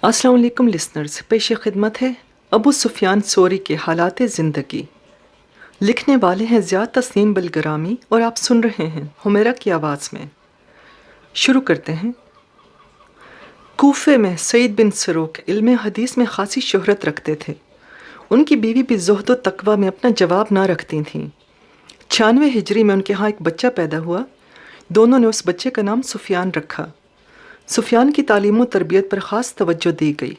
السلام علیکم لسنرز، پیش خدمت ہے ابو سفیان ثوری کے حالات زندگی۔ لکھنے والے ہیں ضیاء تسنیم بلگرامی اور آپ سن رہے ہیں حمیرہ کی آواز میں۔ شروع کرتے ہیں۔ کوفے میں سعید بن سروق علم حدیث میں خاصی شہرت رکھتے تھے۔ ان کی بیوی بھی زہد و تقوی میں اپنا جواب نہ رکھتی تھیں۔ 96 ہجری میں ان کے ہاں ایک بچہ پیدا ہوا۔ دونوں نے اس بچے کا نام سفیان رکھا۔ سفیان کی تعلیم و تربیت پر خاص توجہ دی گئی۔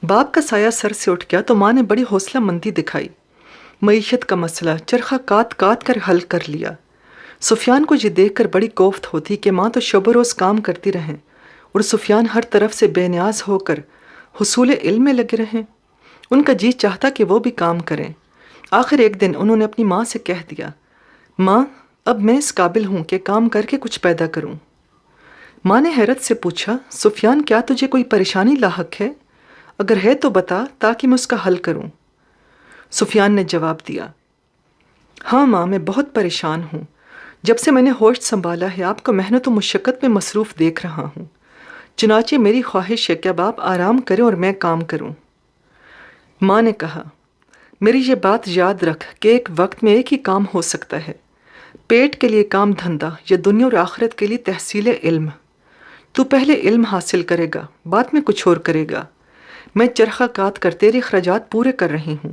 باپ کا سایہ سر سے اٹھ گیا تو ماں نے بڑی حوصلہ مندی دکھائی۔ معیشت کا مسئلہ چرخہ کاٹ کاٹ کر حل کر لیا۔ سفیان کو یہ دیکھ کر بڑی کوفت ہوتی کہ ماں تو شب و روز کام کرتی رہیں اور سفیان ہر طرف سے بے نیاز ہو کر حصول علم میں لگے رہیں۔ ان کا جی چاہتا کہ وہ بھی کام کریں۔ آخر ایک دن انہوں نے اپنی ماں سے کہہ دیا، ماں اب میں اس قابل ہوں کہ کام کر کے کچھ پیدا کروں۔ ماں نے حیرت سے پوچھا، سفیان کیا تجھے کوئی پریشانی لاحق ہے؟ اگر ہے تو بتا تاکہ میں اس کا حل کروں۔ سفیان نے جواب دیا، ہاں ماں میں بہت پریشان ہوں۔ جب سے میں نے ہوش سنبھالا ہے آپ کو محنت و مشقت میں مصروف دیکھ رہا ہوں، چنانچہ میری خواہش ہے کہ اب آپ آرام کریں اور میں کام کروں۔ ماں نے کہا، میری یہ بات یاد رکھ کہ ایک وقت میں ایک ہی کام ہو سکتا ہے، پیٹ کے لیے کام دھندا یا دنیا اور آخرت کے لیے تحصیل علم۔ تو پہلے علم حاصل کرے گا، بعد میں کچھ اور کرے گا۔ میں چرخہ کاٹ کر تیرے اخراجات پورے کر رہی ہوں۔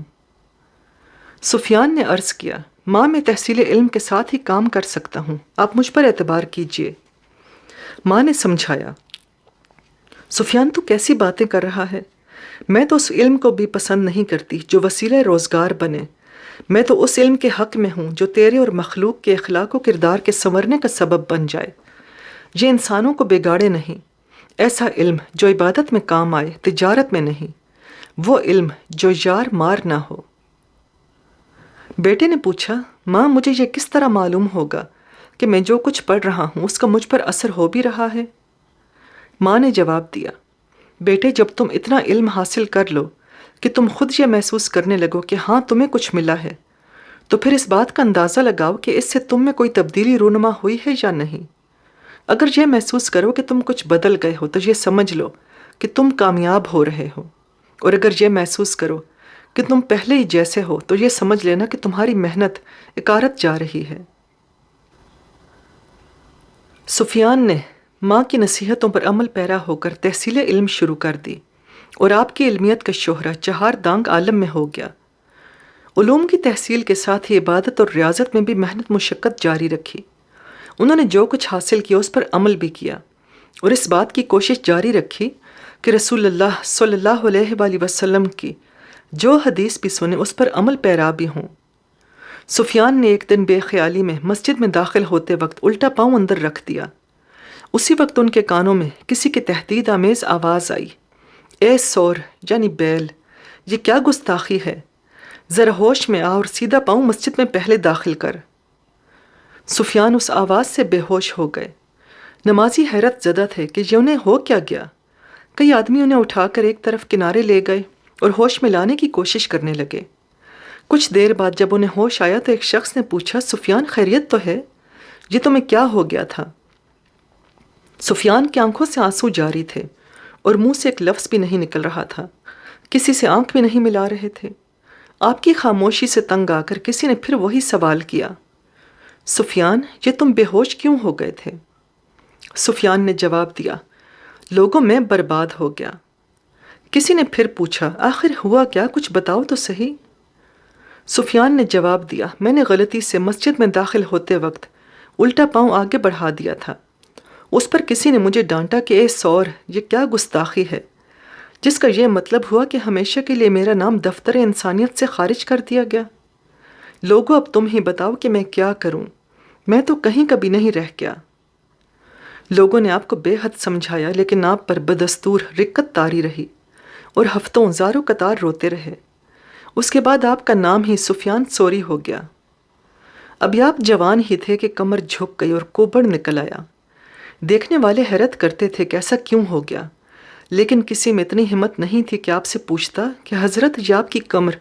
سفیان نے عرض کیا، ماں میں تحصیل علم کے ساتھ ہی کام کر سکتا ہوں، آپ مجھ پر اعتبار کیجئے۔ ماں نے سمجھایا، سفیان تو کیسی باتیں کر رہا ہے؟ میں تو اس علم کو بھی پسند نہیں کرتی جو وسیلہ روزگار بنے۔ میں تو اس علم کے حق میں ہوں جو تیرے اور مخلوق کے اخلاق و کردار کے سنورنے کا سبب بن جائے۔ یہ انسانوں کو بگاڑے نہیں، ایسا علم جو عبادت میں کام آئے، تجارت میں نہیں، وہ علم جو یار مار نہ ہو۔ بیٹے نے پوچھا، ماں مجھے یہ کس طرح معلوم ہوگا کہ میں جو کچھ پڑھ رہا ہوں اس کا مجھ پر اثر ہو بھی رہا ہے؟ ماں نے جواب دیا، بیٹے جب تم اتنا علم حاصل کر لو کہ تم خود یہ محسوس کرنے لگو کہ ہاں تمہیں کچھ ملا ہے، تو پھر اس بات کا اندازہ لگاؤ کہ اس سے تم میں کوئی تبدیلی رونما ہوئی ہے یا نہیں۔ اگر یہ محسوس کرو کہ تم کچھ بدل گئے ہو تو یہ سمجھ لو کہ تم کامیاب ہو رہے ہو، اور اگر یہ محسوس کرو کہ تم پہلے ہی جیسے ہو تو یہ سمجھ لینا کہ تمہاری محنت اکارت جا رہی ہے۔ سفیان نے ماں کی نصیحتوں پر عمل پیرا ہو کر تحصیل علم شروع کر دی اور آپ کی علمیت کا شہرہ چہار دانگ عالم میں ہو گیا۔ علوم کی تحصیل کے ساتھ ہی عبادت اور ریاضت میں بھی محنت مشقت جاری رکھی۔ انہوں نے جو کچھ حاصل کیا اس پر عمل بھی کیا اور اس بات کی کوشش جاری رکھی کہ رسول اللہ صلی اللہ علیہ وآلہ وسلم کی جو حدیث بھی سنے اس پر عمل پیرا بھی ہوں۔ سفیان نے ایک دن بے خیالی میں مسجد میں داخل ہوتے وقت الٹا پاؤں اندر رکھ دیا۔ اسی وقت ان کے کانوں میں کسی کی تہدید آمیز آواز آئی، اے سور یعنی بیل، یہ کیا گستاخی ہے؟ ذرا ہوش میں آ اور سیدھا پاؤں مسجد میں پہلے داخل کر۔ سفیان اس آواز سے بے ہوش ہو گئے۔ نمازی حیرت زدہ تھے کہ یہ انہیں ہو کیا گیا۔ کئی آدمی انہیں اٹھا کر ایک طرف کنارے لے گئے اور ہوش میں لانے کی کوشش کرنے لگے۔ کچھ دیر بعد جب انہیں ہوش آیا تو ایک شخص نے پوچھا، سفیان خیریت تو ہے؟ یہ تمہیں کیا ہو گیا تھا؟ سفیان کی آنکھوں سے آنسو جاری تھے اور منہ سے ایک لفظ بھی نہیں نکل رہا تھا، کسی سے آنکھ بھی نہیں ملا رہے تھے۔ آپ کی خاموشی سے تنگ آ کر کسی نے پھر وہی سوال کیا، سفیان یہ تم بے ہوش کیوں ہو گئے تھے؟ سفیان نے جواب دیا، لوگوں میں برباد ہو گیا۔ کسی نے پھر پوچھا، آخر ہوا کیا، کچھ بتاؤ تو صحیح۔ سفیان نے جواب دیا، میں نے غلطی سے مسجد میں داخل ہوتے وقت الٹا پاؤں آگے بڑھا دیا تھا۔ اس پر کسی نے مجھے ڈانٹا کہ اے سور، یہ کیا گستاخی ہے، جس کا یہ مطلب ہوا کہ ہمیشہ کے لیے میرا نام دفتر انسانیت سے خارج کر دیا گیا۔ لوگوں اب تم ہی بتاؤ کہ میں کیا کروں، میں تو کہیں کبھی نہیں رہ گیا۔ لوگوں نے آپ کو بے حد سمجھایا لیکن آپ پر بدستور رکت طاری رہی اور ہفتوں زاروں قطار روتے رہے۔ اس کے بعد آپ کا نام ہی سفیان ثوری ہو گیا۔ ابھی آپ جوان ہی تھے کہ کمر جھک گئی اور کوبڑ نکل آیا۔ دیکھنے والے حیرت کرتے تھے کہ ایسا کیوں ہو گیا، لیکن کسی میں اتنی ہمت نہیں تھی کہ آپ سے پوچھتا کہ حضرت یہ آپ کی کمر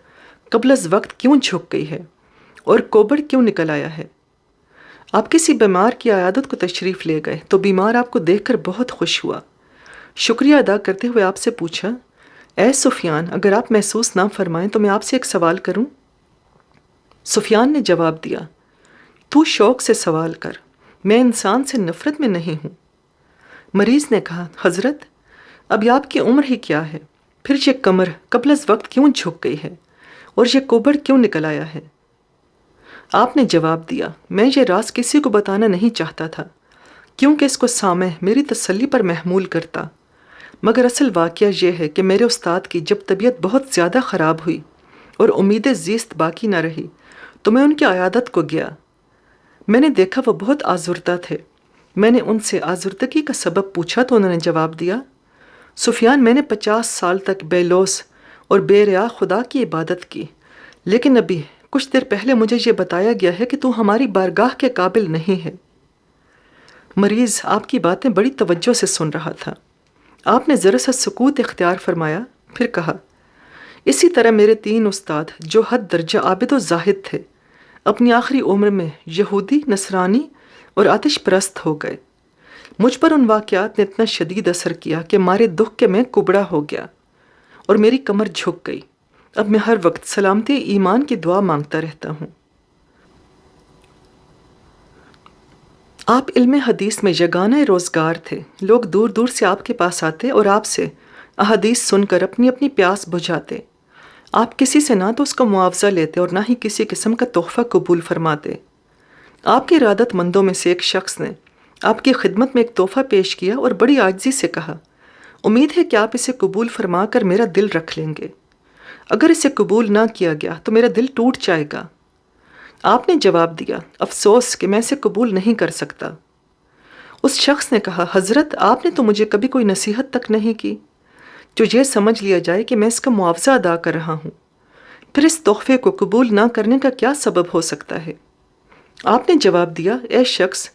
قبل از وقت کیوں جھک گئی ہے اور کوبڑ کیوں نکل آیا ہے؟ آپ کسی بیمار کی عیادت کو تشریف لے گئے تو بیمار آپ کو دیکھ کر بہت خوش ہوا۔ شکریہ ادا کرتے ہوئے آپ سے پوچھا، اے سفیان، اگر آپ محسوس نہ فرمائیں تو میں آپ سے ایک سوال کروں؟ سفیان نے جواب دیا، تو شوق سے سوال کر، میں انسان سے نفرت میں نہیں ہوں۔ مریض نے کہا، حضرت اب آپ کی عمر ہی کیا ہے، پھر یہ کمر قبل از وقت کیوں جھک گئی ہے اور یہ کوبڑ کیوں نکل آیا ہے؟ آپ نے جواب دیا، میں یہ راز کسی کو بتانا نہیں چاہتا تھا کیونکہ اس کو سامع میری تسلی پر محمول کرتا، مگر اصل واقعہ یہ ہے کہ میرے استاد کی جب طبیعت بہت زیادہ خراب ہوئی اور امید زیست باقی نہ رہی تو میں ان کی عیادت کو گیا۔ میں نے دیکھا وہ بہت آزردہ تھے۔ میں نے ان سے آزردگی کا سبب پوچھا تو انہوں نے جواب دیا، سفیان، میں نے 50 سال تک بے لوث اور بے ریا خدا کی عبادت کی، لیکن ابھی کچھ دیر پہلے مجھے یہ بتایا گیا ہے کہ تو ہماری بارگاہ کے قابل نہیں ہے۔ مریض آپ کی باتیں بڑی توجہ سے سن رہا تھا۔ آپ نے ذرا سا سکوت اختیار فرمایا، پھر کہا، اسی طرح میرے 3 استاد جو حد درجہ عابد و زاہد تھے اپنی آخری عمر میں یہودی، نصرانی اور آتش پرست ہو گئے۔ مجھ پر ان واقعات نے اتنا شدید اثر کیا کہ مارے دکھ کے میں کبڑا ہو گیا اور میری کمر جھک گئی۔ اب میں ہر وقت سلامتی ایمان کی دعا مانگتا رہتا ہوں۔ آپ علم حدیث میں یگانہ روزگار تھے۔ لوگ دور دور سے آپ کے پاس آتے اور آپ سے احادیث سن کر اپنی اپنی پیاس بجھاتے۔ آپ کسی سے نہ تو اس کا معاوضہ لیتے اور نہ ہی کسی قسم کا تحفہ قبول فرماتے۔ آپ کے ارادت مندوں میں سے ایک شخص نے آپ کی خدمت میں ایک تحفہ پیش کیا اور بڑی عاجزی سے کہا، امید ہے کہ آپ اسے قبول فرما کر میرا دل رکھ لیں گے۔ اگر اسے قبول نہ کیا گیا تو میرا دل ٹوٹ جائے گا۔ آپ نے جواب دیا، افسوس کہ میں اسے قبول نہیں کر سکتا۔ اس شخص نے کہا، حضرت آپ نے تو مجھے کبھی کوئی نصیحت تک نہیں کی جو یہ سمجھ لیا جائے کہ میں اس کا معاوضہ ادا کر رہا ہوں، پھر اس تحفے کو قبول نہ کرنے کا کیا سبب ہو سکتا ہے؟ آپ نے جواب دیا، اے شخص،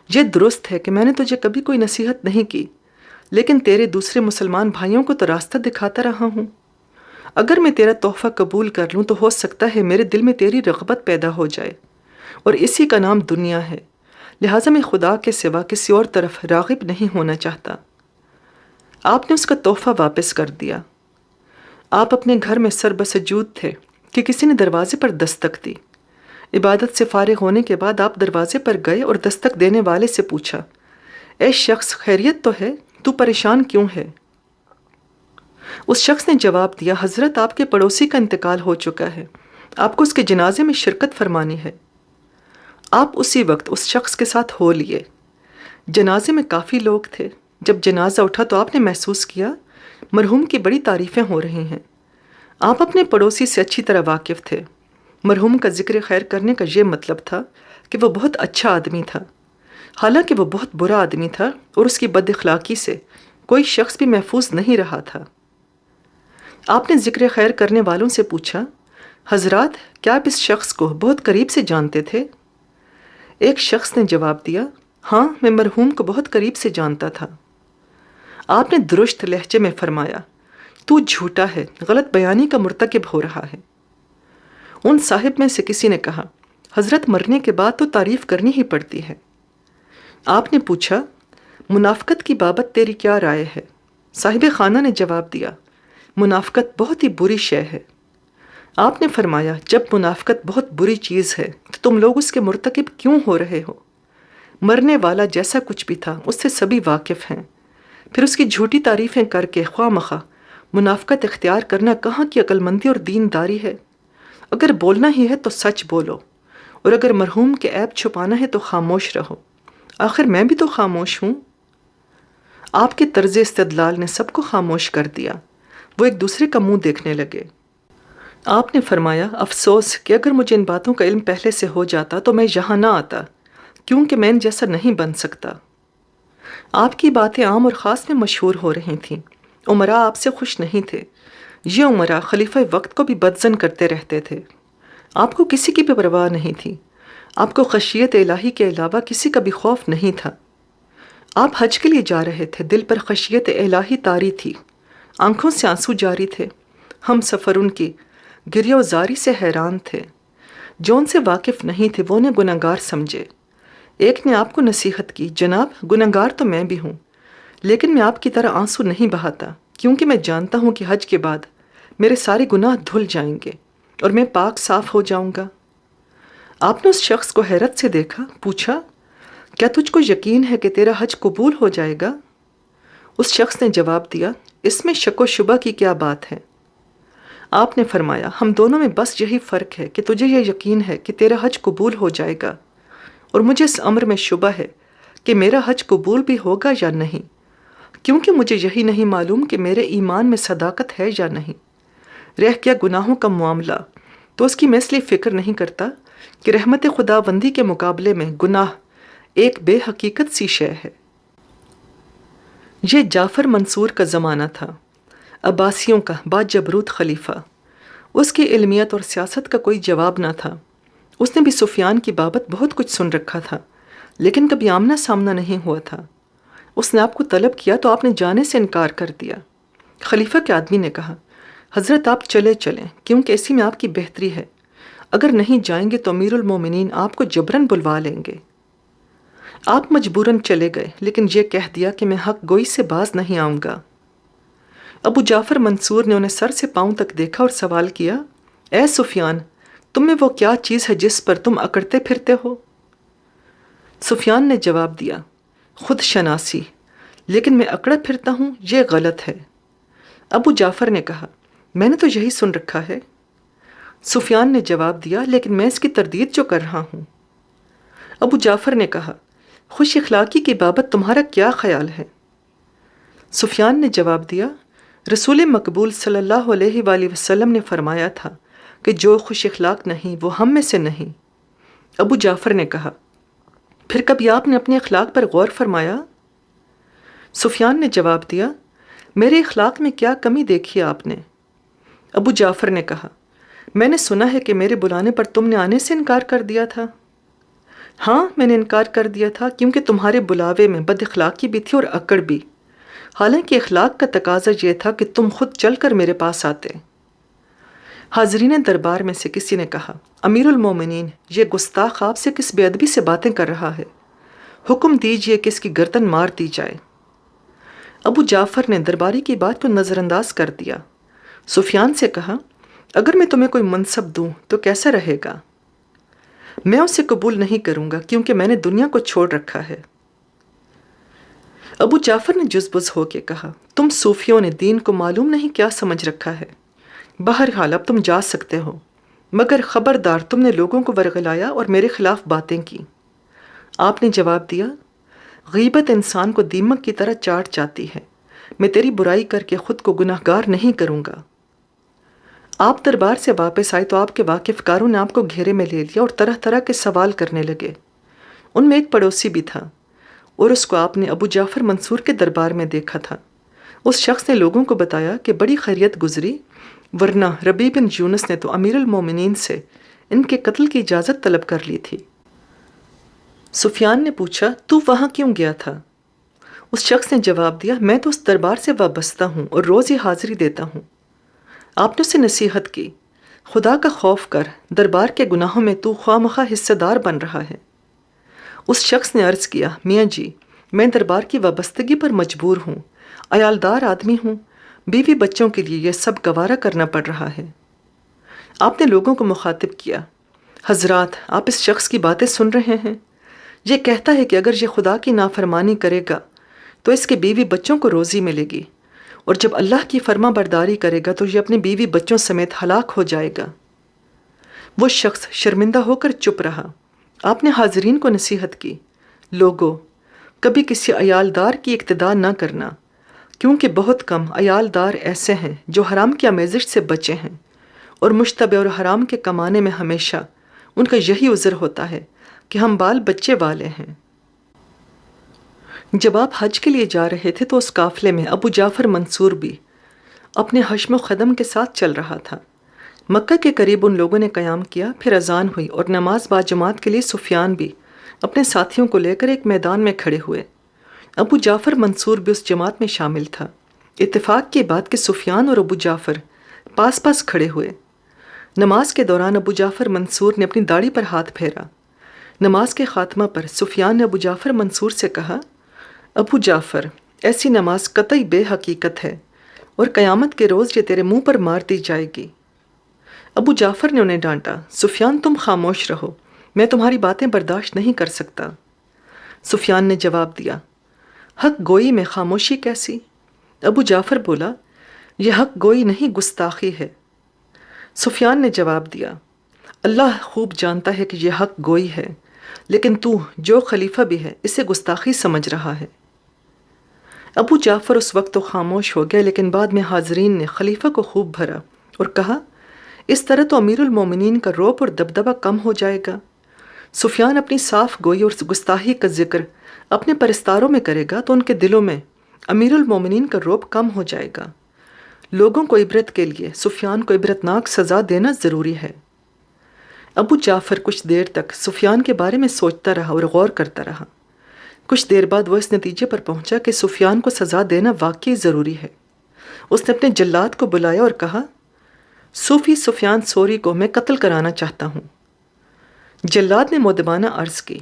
یہ درست ہے کہ میں نے تجھے کبھی کوئی نصیحت نہیں کی، لیکن تیرے دوسرے مسلمان بھائیوں کو تو راستہ دکھاتا رہا ہوں۔ اگر میں تیرا تحفہ قبول کر لوں تو ہو سکتا ہے میرے دل میں تیری رغبت پیدا ہو جائے، اور اسی کا نام دنیا ہے، لہٰذا میں خدا کے سوا کسی اور طرف راغب نہیں ہونا چاہتا۔ آپ نے اس کا تحفہ واپس کر دیا۔ آپ اپنے گھر میں سر بسجود تھے کہ کسی نے دروازے پر دستک دی۔ عبادت سے فارغ ہونے کے بعد آپ دروازے پر گئے اور دستک دینے والے سے پوچھا، اے شخص، خیریت تو ہے؟ تو پریشان کیوں ہے؟ اس شخص نے جواب دیا، حضرت آپ کے پڑوسی کا انتقال ہو چکا ہے، آپ کو اس کے جنازے میں شرکت فرمانی ہے۔ آپ اسی وقت اس شخص کے ساتھ ہو لیے۔ جنازے میں کافی لوگ تھے۔ جب جنازہ اٹھا تو آپ نے محسوس کیا مرحوم کی بڑی تعریفیں ہو رہی ہیں۔ آپ اپنے پڑوسی سے اچھی طرح واقف تھے۔ مرحوم کا ذکر خیر کرنے کا یہ مطلب تھا کہ وہ بہت اچھا آدمی تھا، حالانکہ وہ بہت برا آدمی تھا اور اس کی بد اخلاقی سے کوئی شخص بھی محفوظ نہیں رہا تھا۔ آپ نے ذکر خیر کرنے والوں سے پوچھا، حضرات، کیا آپ اس شخص کو بہت قریب سے جانتے تھے؟ ایک شخص نے جواب دیا، ہاں، میں مرحوم کو بہت قریب سے جانتا تھا۔ آپ نے درست لہجے میں فرمایا، تو جھوٹا ہے، غلط بیانی کا مرتکب ہو رہا ہے۔ ان صاحب میں سے کسی نے کہا، حضرت، مرنے کے بعد تو تعریف کرنی ہی پڑتی ہے۔ آپ نے پوچھا، منافقت کی بابت تیری کیا رائے ہے؟ صاحب خانہ نے جواب دیا، منافقت بہت ہی بری شے ہے۔ آپ نے فرمایا، جب منافقت بہت بری چیز ہے تو تم لوگ اس کے مرتکب کیوں ہو رہے ہو؟ مرنے والا جیسا کچھ بھی تھا اس سے سبھی واقف ہیں، پھر اس کی جھوٹی تعریفیں کر کے خواہ مخواہ منافقت اختیار کرنا کہاں کی عقل مندی اور دینداری ہے؟ اگر بولنا ہی ہے تو سچ بولو، اور اگر مرحوم کے عیب چھپانا ہے تو خاموش رہو، آخر میں بھی تو خاموش ہوں۔ آپ کے طرز استدلال نے سب کو خاموش کر دیا۔ وہ ایک دوسرے کا منہ دیکھنے لگے۔ آپ نے فرمایا، افسوس کہ اگر مجھے ان باتوں کا علم پہلے سے ہو جاتا تو میں یہاں نہ آتا، کیونکہ میں ان جیسا نہیں بن سکتا۔ آپ کی باتیں عام اور خاص میں مشہور ہو رہی تھیں۔ امراء آپ سے خوش نہیں تھے۔ یہ امراء خلیفہ وقت کو بھی بدظن کرتے رہتے تھے۔ آپ کو کسی کی بھی پرواہ نہیں تھی۔ آپ کو خشیت الہی کے علاوہ کسی کا بھی خوف نہیں تھا۔ آپ حج کے لیے جا رہے تھے، دل پر خشیت الہی طاری تھی، آنکھوں سے آنسو جاری تھے۔ ہم سفر ان کی گریہ و زاری سے حیران تھے۔ جو ان سے واقف نہیں تھے وہ انہیں گنہگار سمجھے۔ ایک نے آپ کو نصیحت کی، جناب، گنہگار تو میں بھی ہوں، لیکن میں آپ کی طرح آنسو نہیں بہاتا، کیونکہ میں جانتا ہوں کہ حج کے بعد میرے سارے گناہ دھل جائیں گے اور میں پاک صاف ہو جاؤں گا۔ آپ نے اس شخص کو حیرت سے دیکھا، پوچھا، کیا تجھ کو یقین ہے کہ تیرا حج قبول ہو جائے گا؟ اس شخص نے جواب دیا، اس میں شک و شبہ کی کیا بات ہے؟ آپ نے فرمایا، ہم دونوں میں بس یہی فرق ہے کہ تجھے یہ یقین ہے کہ تیرا حج قبول ہو جائے گا، اور مجھے اس امر میں شبہ ہے کہ میرا حج قبول بھی ہوگا یا نہیں، کیونکہ مجھے یہی نہیں معلوم کہ میرے ایمان میں صداقت ہے یا نہیں۔ رہ گیا گناہوں کا معاملہ، تو اس کی میں اس لیے فکر نہیں کرتا کہ رحمت خداوندی کے مقابلے میں گناہ ایک بے حقیقت سی شے ہے۔ یہ جعفر منصور کا زمانہ تھا، عباسیوں کا باجبروت خلیفہ۔ اس کی علمیت اور سیاست کا کوئی جواب نہ تھا۔ اس نے بھی سفیان کی بابت بہت کچھ سن رکھا تھا، لیکن کبھی آمنا سامنا نہیں ہوا تھا۔ اس نے آپ کو طلب کیا تو آپ نے جانے سے انکار کر دیا۔ خلیفہ کے آدمی نے کہا، حضرت آپ چلیں کیونکہ اسی میں آپ کی بہتری ہے۔ اگر نہیں جائیں گے تو امیر المومنین آپ کو جبراً بلوا لیں گے۔ آپ مجبوراً چلے گئے، لیکن یہ کہہ دیا کہ میں حق گوئی سے باز نہیں آؤں گا۔ ابو جعفر منصور نے انہیں سر سے پاؤں تک دیکھا اور سوال کیا، اے سفیان، تم میں وہ کیا چیز ہے جس پر تم اکڑتے پھرتے ہو؟ سفیان نے جواب دیا، خود شناسی، لیکن میں اکڑا پھرتا ہوں، یہ غلط ہے۔ ابو جعفر نے کہا، میں نے تو یہی سن رکھا ہے۔ سفیان نے جواب دیا، لیکن میں اس کی تردید جو کر رہا ہوں۔ ابو جعفر نے کہا، خوش اخلاقی کی بابت تمہارا کیا خیال ہے؟ سفیان نے جواب دیا، رسول مقبول صلی اللہ علیہ وآلہ وسلم نے فرمایا تھا کہ جو خوش اخلاق نہیں وہ ہم میں سے نہیں۔ ابو جعفر نے کہا، پھر کبھی آپ نے اپنے اخلاق پر غور فرمایا؟ سفیان نے جواب دیا، میرے اخلاق میں کیا کمی دیکھی آپ نے؟ ابو جعفر نے کہا، میں نے سنا ہے کہ میرے بلانے پر تم نے آنے سے انکار کر دیا تھا۔ ہاں، میں نے انکار کر دیا تھا، کیونکہ تمہارے بلاوے میں بد اخلاقی بھی تھی اور اکڑ بھی، حالانکہ اخلاق کا تقاضا یہ تھا کہ تم خود چل کر میرے پاس آتے۔ حاضرین دربار میں سے کسی نے کہا، امیر المومنین، یہ گستاخ آپ سے کس بے ادبی سے باتیں کر رہا ہے، حکم دیجئے کہ اس کی گردن مار دی جائے۔ ابو جعفر نے درباری کی بات کو نظر انداز کر دیا۔ سفیان سے کہا، اگر میں تمہیں کوئی منصب دوں تو کیسا رہے گا؟ میں اسے قبول نہیں کروں گا، کیونکہ میں نے دنیا کو چھوڑ رکھا ہے۔ ابو جعفر نے جزبز ہو کے کہا، تم صوفیوں نے دین کو معلوم نہیں کیا سمجھ رکھا ہے۔ بہرحال اب تم جا سکتے ہو، مگر خبردار تم نے لوگوں کو ورغلایا اور میرے خلاف باتیں کی۔ آپ نے جواب دیا، غیبت انسان کو دیمک کی طرح چاٹ جاتی ہے، میں تیری برائی کر کے خود کو گناہ گار نہیں کروں گا۔ آپ دربار سے واپس آئے تو آپ کے واقف کاروں نے آپ کو گھیرے میں لے لیا اور طرح طرح کے سوال کرنے لگے۔ ان میں ایک پڑوسی بھی تھا، اور اس کو آپ نے ابو جعفر منصور کے دربار میں دیکھا تھا۔ اس شخص نے لوگوں کو بتایا کہ بڑی خیریت گزری، ورنہ ربیع بن یونس نے تو امیر المومنین سے ان کے قتل کی اجازت طلب کر لی تھی۔ سفیان نے پوچھا، تو وہاں کیوں گیا تھا؟ اس شخص نے جواب دیا، میں تو اس دربار سے وابستہ ہوں اور روز ہی حاضری دیتا ہوں۔ آپ نے اسے نصیحت کی، خدا کا خوف کر، دربار کے گناہوں میں تو خواہ مخواہ حصہ دار بن رہا ہے۔ اس شخص نے عرض کیا، میاں جی، میں دربار کی وابستگی پر مجبور ہوں، عیالدار آدمی ہوں، بیوی بچوں کے لیے یہ سب گوارا کرنا پڑ رہا ہے۔ آپ نے لوگوں کو مخاطب کیا، حضرات، آپ اس شخص کی باتیں سن رہے ہیں، یہ کہتا ہے کہ اگر یہ خدا کی نافرمانی کرے گا تو اس کے بیوی بچوں کو روزی ملے گی، اور جب اللہ کی فرما برداری کرے گا تو یہ اپنے بیوی بچوں سمیت ہلاک ہو جائے گا۔ وہ شخص شرمندہ ہو کر چپ رہا۔ آپ نے حاضرین کو نصیحت کی، لوگو، کبھی کسی عیالدار کی اقتداء نہ کرنا، کیونکہ بہت کم عیالدار ایسے ہیں جو حرام کی آمیزش سے بچے ہیں، اور مشتبہ اور حرام کے کمانے میں ہمیشہ ان کا یہی عذر ہوتا ہے کہ ہم بال بچے والے ہیں۔ جب آپ حج کے لیے جا رہے تھے تو اس قافلے میں ابو جعفر منصور بھی اپنے حشم و خدم کے ساتھ چل رہا تھا۔ مکہ کے قریب ان لوگوں نے قیام کیا، پھر اذان ہوئی اور نماز باجماعت کے لیے سفیان بھی اپنے ساتھیوں کو لے کر ایک میدان میں کھڑے ہوئے۔ ابو جعفر منصور بھی اس جماعت میں شامل تھا۔ اتفاق کی بات کہ سفیان اور ابو جعفر پاس پاس کھڑے ہوئے۔ نماز کے دوران ابو جعفر منصور نے اپنی داڑھی پر ہاتھ پھیرا۔ نماز کے خاتمہ پر سفیان نے ابو جعفر منصور سے کہا، ابو جعفر، ایسی نماز قطعی بے حقیقت ہے اور قیامت کے روز یہ تیرے منہ پر مار دی جائے گی۔ ابو جعفر نے انہیں ڈانٹا، سفیان تم خاموش رہو، میں تمہاری باتیں برداشت نہیں کر سکتا۔ سفیان نے جواب دیا، حق گوئی میں خاموشی کیسی؟ ابو جعفر بولا، یہ حق گوئی نہیں گستاخی ہے۔ سفیان نے جواب دیا، اللہ خوب جانتا ہے کہ یہ حق گوئی ہے، لیکن تو جو خلیفہ بھی ہے اسے گستاخی سمجھ رہا ہے۔ ابو جعفر اس وقت تو خاموش ہو گیا، لیکن بعد میں حاضرین نے خلیفہ کو خوب بھرا اور کہا، اس طرح تو امیر المومنین کا روب اور دبدبہ کم ہو جائے گا۔ سفیان اپنی صاف گوئی اور گستاخی کا ذکر اپنے پرستاروں میں کرے گا تو ان کے دلوں میں امیر المومنین کا روب کم ہو جائے گا۔ لوگوں کو عبرت کے لیے سفیان کو عبرتناک سزا دینا ضروری ہے۔ ابو جعفر کچھ دیر تک سفیان کے بارے میں سوچتا رہا اور غور کرتا رہا۔ کچھ دیر بعد وہ اس نتیجے پر پہنچا کہ سفیان کو سزا دینا واقعی ضروری ہے۔ اس نے اپنے جلاد کو بلایا اور کہا، صوفی سفیان ثوری کو میں قتل کرانا چاہتا ہوں۔ جلاد نے مؤدبانہ عرض کی،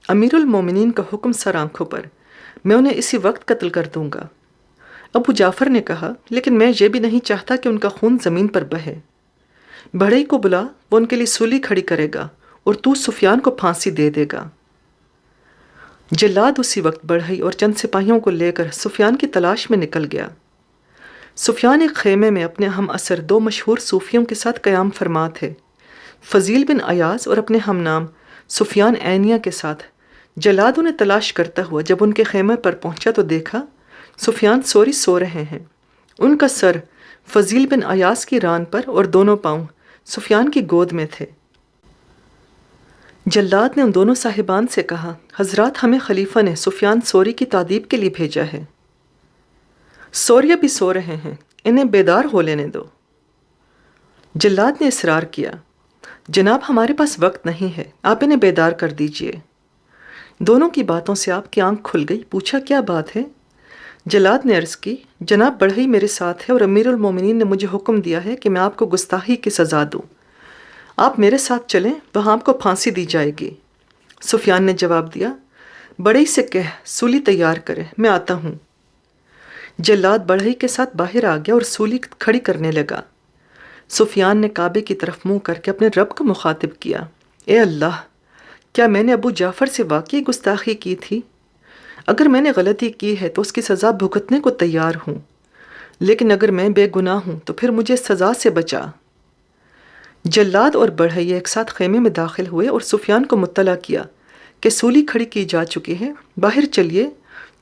امیر المومنین کا حکم سر آنکھوں پر، میں انہیں اسی وقت قتل کر دوں گا۔ ابو جعفر نے کہا، لیکن میں یہ بھی نہیں چاہتا کہ ان کا خون زمین پر بہے۔ بڑھئی کو بلا، وہ ان کے لیے سولی کھڑی کرے گا اور تو سفیان کو پھانسی دے دے گا۔ جلاد اسی وقت بڑھئی اور چند سپاہیوں کو لے کر سفیان کی تلاش میں نکل گیا۔ سفیان ایک خیمے میں اپنے ہم عصر دو مشہور صوفیوں کے ساتھ قیام فرما تھے، فضیل بن ایاز اور اپنے ہم نام سفیان عینیہ کے ساتھ۔ جلاد انہیں تلاش کرتا ہوا جب ان کے خیمے پر پہنچا تو دیکھا سفیان ثوری سو رہے ہیں۔ ان کا سر فضیل بن ایاز کی ران پر اور دونوں پاؤں سفیان کی گود میں تھے۔ جلاد نے ان دونوں صاحبان سے کہا، حضرات ہمیں خلیفہ نے سفیان ثوری کی تعذیب کے لیے بھیجا ہے۔ ثوریہ بھی سو رہے ہیں، انہیں بیدار ہو لینے دو۔ جلاد نے اصرار کیا، جناب ہمارے پاس وقت نہیں ہے، آپ انہیں بیدار کر دیجئے۔ دونوں کی باتوں سے آپ کی آنکھ کھل گئی، پوچھا کیا بات ہے؟ جلاد نے عرض کی، جناب بڑھئی میرے ساتھ ہے اور امیر المومنین نے مجھے حکم دیا ہے کہ میں آپ کو گستاخی کی سزا دوں۔ آپ میرے ساتھ چلیں، وہاں آپ کو پھانسی دی جائے گی۔ سفیان نے جواب دیا، بڑھئی سے کہہ سولی تیار کرے، میں آتا ہوں۔ جلاد بڑھئی کے ساتھ باہر آ گیا اور سولی کھڑی کرنے لگا۔ سفیان نے کعبے کی طرف منہ کر کے اپنے رب کو مخاطب کیا، اے اللہ، کیا میں نے ابو جعفر سے واقعی گستاخی کی تھی؟ اگر میں نے غلطی کی ہے تو اس کی سزا بھگتنے کو تیار ہوں، لیکن اگر میں بے گناہ ہوں تو پھر مجھے سزا سے بچا۔ جلاد اور بڑھئی ایک ساتھ خیمے میں داخل ہوئے اور سفیان کو مطلع کیا کہ سولی کھڑی کی جا چکی ہے، باہر چلیے